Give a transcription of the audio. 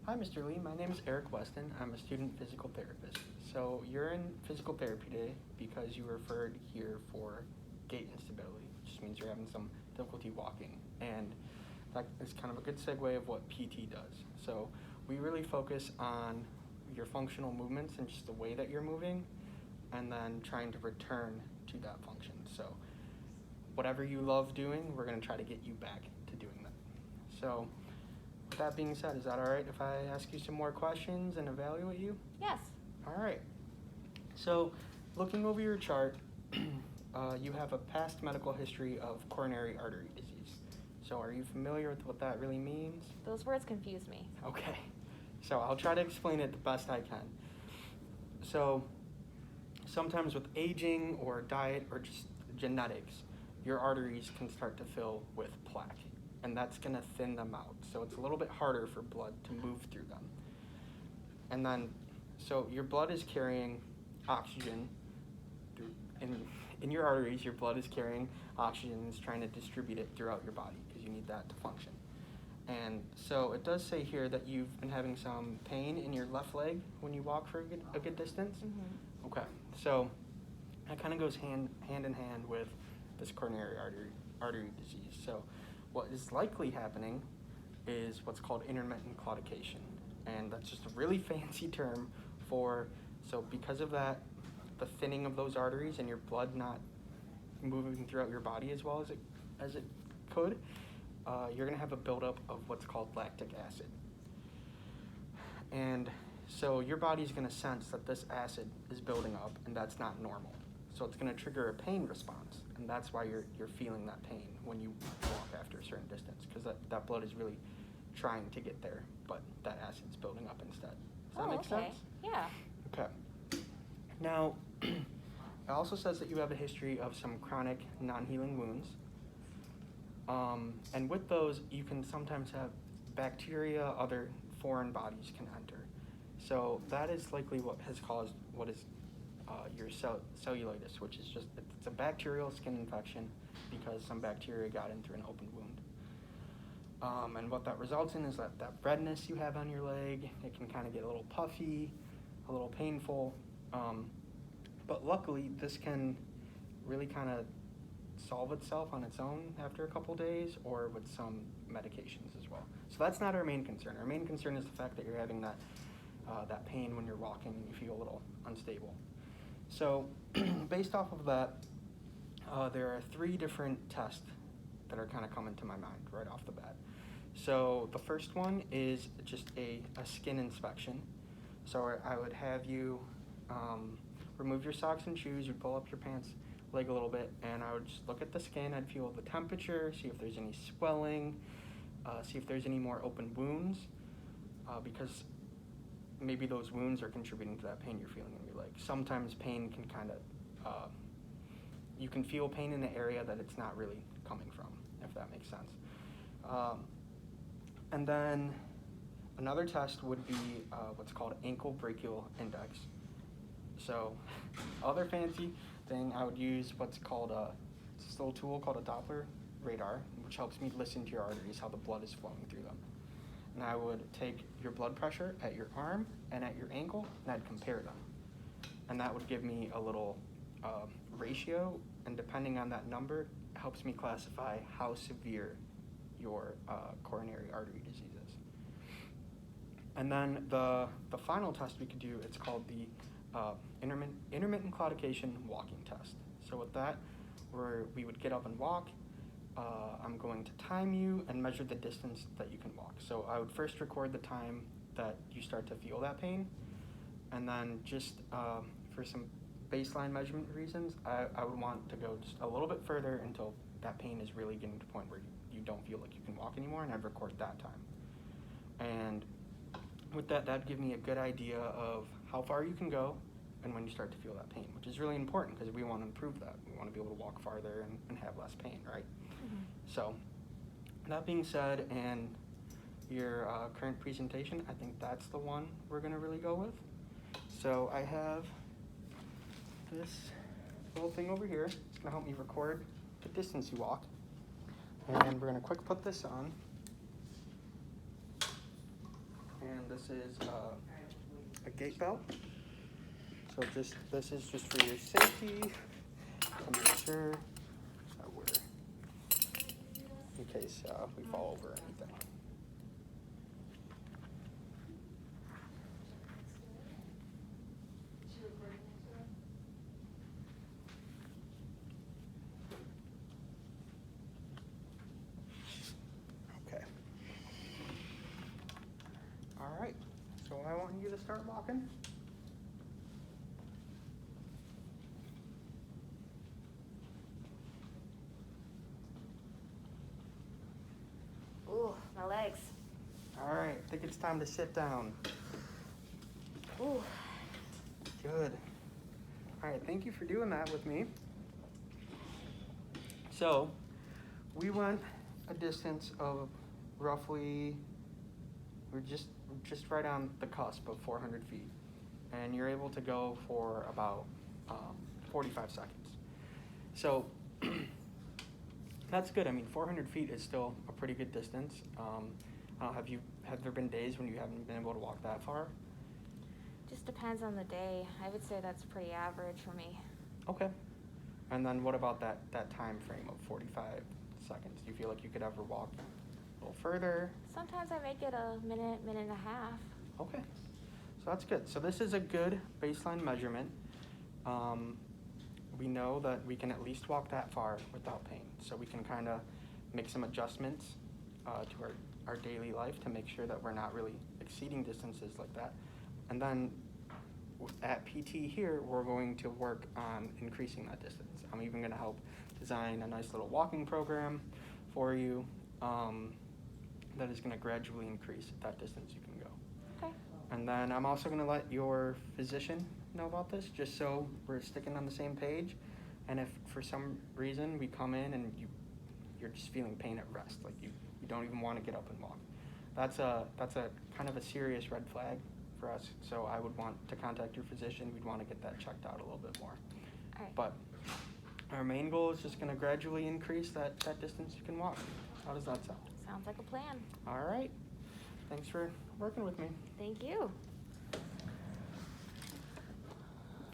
Hi, Mr. Lee. My name is Erik Weston. I'm a student physical therapist. So you're in physical therapy today because you were referred here for gait instability, which just means you're having some difficulty walking. And that is kind of a good segue of what PT does. So we really focus on your functional movements and just the way that you're moving, and then trying to return to that function. So whatever you love doing, we're going to try to get you back to doing that. So with that being said, is that all right if I ask you some more questions and evaluate you? Yes. All right. So looking over your chart, you have a past medical history of coronary artery disease. So are you familiar with what that really means? Those words confuse me. Okay. So I'll try to explain it the best I can. So sometimes with aging or diet or just genetics, your arteries can start to fill with plaque, and that's going to thin them out. So it's a little bit harder for blood to move through them. And then, so your blood is carrying oxygen in your arteries. Your blood is carrying oxygen and is trying to distribute it throughout your body because you need that to function. And so it does say here that you've been having some pain in your left leg when you walk for a good distance. Mm-hmm. Okay, so that kind of goes hand in hand with this coronary artery disease. So what is likely happening is what's called intermittent claudication, and that's just a really fancy term for, so because of that, the thinning of those arteries and your blood not moving throughout your body as well as it could, you're going to have a buildup of what's called lactic acid. And so your body's going to sense that this acid is building up, and that's not normal. So it's going to trigger a pain response, and that's why you're feeling that pain when you walk after a certain distance, because that blood is really trying to get there, but that acid's building up instead. Does that make sense? Yeah. Okay. Now, it also says that you have a history of some chronic non-healing wounds. And with those, you can sometimes have bacteria, other foreign bodies can enter. So that is likely what has caused what is your cellulitis, which is just, it's a bacterial skin infection because some bacteria got in through an open wound. And what that results in is that redness you have on your leg, it can kind of get a little puffy, a little painful. But luckily, this can really kind of solve itself on its own after a couple days or with some medications as well. So that's not our main concern. Our main concern is the fact that you're having that pain when you're walking and you feel a little unstable. So based off of that, there are 3 different tests that are kind of coming to my mind right off the bat. So the first one is just a skin inspection. So I would have you remove your socks and shoes, you'd pull up your pants leg a little bit, and I would just look at the skin. I'd feel the temperature, see if there's any swelling, see if there's any more open wounds, because maybe those wounds are contributing to that pain you're feeling in your leg. Sometimes pain can kind of, you can feel pain in the area that it's not really coming from, if that makes sense. And then another test would be what's called ankle brachial index. So other fancy thing, I would use what's called this little tool called a Doppler radar, which helps me listen to your arteries, how the blood is flowing through them. And I would take your blood pressure at your arm and at your ankle, and I'd compare them. And that would give me a little ratio, and depending on that number, it helps me classify how severe your coronary artery disease is. And then the final test we could do, it's called the intermittent claudication walking test. So with that, we would get up and walk. I'm going to time you and measure the distance that you can walk. So I would first record the time that you start to feel that pain, and then just for some baseline measurement reasons, I would want to go just a little bit further until that pain is really getting to the point where you don't feel like you can walk anymore, and I'd record that time. And with that, that'd give me a good idea of how far you can go and when you start to feel that pain, which is really important because we want to improve that. We want to be able to walk farther and have less pain, right? Mm-hmm. So that being said, and your current presentation, I think that's the one we're going to really go with. So I have this little thing over here. It's going to help me record the distance you walk. And we're going to quick put this on. And this is a gait belt. So this is just for your safety, to make sure that we're, in case we fall over or anything. Okay. All right. So I want you to start walking. Ooh, my legs. All right. I think it's time to sit down. Ooh. Good. All right. Thank you for doing that with me. So we went a distance of roughly, we're just right on the cusp of 400 feet. And you're able to go for about 45 seconds. So that's good. I mean, 400 feet is still a pretty good distance. Have there been days when you haven't been able to walk that far? Just depends on the day. I would say that's pretty average for me. Okay. And then what about that time frame of 45 seconds? Do you feel like you could ever walk a little further? Sometimes I make it a minute, minute and a half. Okay. So that's good. So this is a good baseline measurement. We know that we can at least walk that far without pain. So we can kind of make some adjustments to our daily life to make sure that we're not really exceeding distances like that. And then at PT here, we're going to work on increasing that distance. I'm even going to help design a nice little walking program for you that is going to gradually increase that distance you can go. Okay. And then I'm also going to let your physician know about this, just so we're sticking on the same page. And if for some reason we come in and you're just feeling pain at rest, like you don't even want to get up and walk, that's a kind of a serious red flag for us. So I would want to contact your physician. We'd want to get that checked out a little bit more. All right. But our main goal is just going to gradually increase that distance you can walk. How does that sound? Sounds like a plan. All right. Thanks for working with me. Thank you.